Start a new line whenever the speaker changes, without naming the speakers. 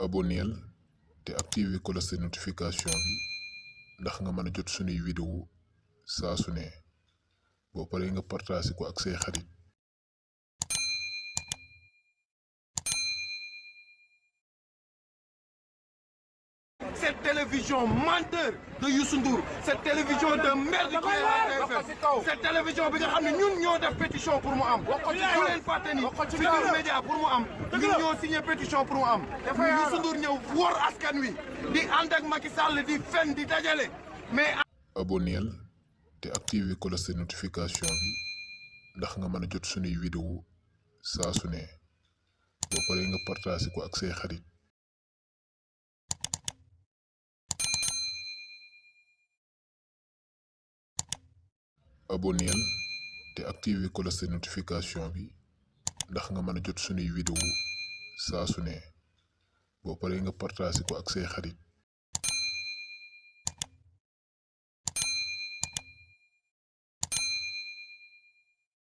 abonneel te activer cloche de notification bi ndax nga mën a jot sunuy vidéo saa su ne boo paree nga partage ko ak say xarit.
Cette télévision menteur de Youssou Ndour, cette télévision de merde qui est la TFM, cette télévision bi nga xam ne ñun ñoo def pétition pour mu am. bu leen fàtte ni Futurs Médias pour mu am ñun ñoo signé pétition pour mu am. Youssou Ndour ñëw wor askan wi di ànd ak Macky Sall di fen di dajale mais.
abonneel te activer cloche de notification bi ndax nga mën a jot sunuy vidéo saa su ne boo paree nga partage ko ak say xarit. abonneel te activer cloche de notification bi ndax nga mën a jot sunuy vidéo saa su ne boo paree nga partage ko ak say xarit.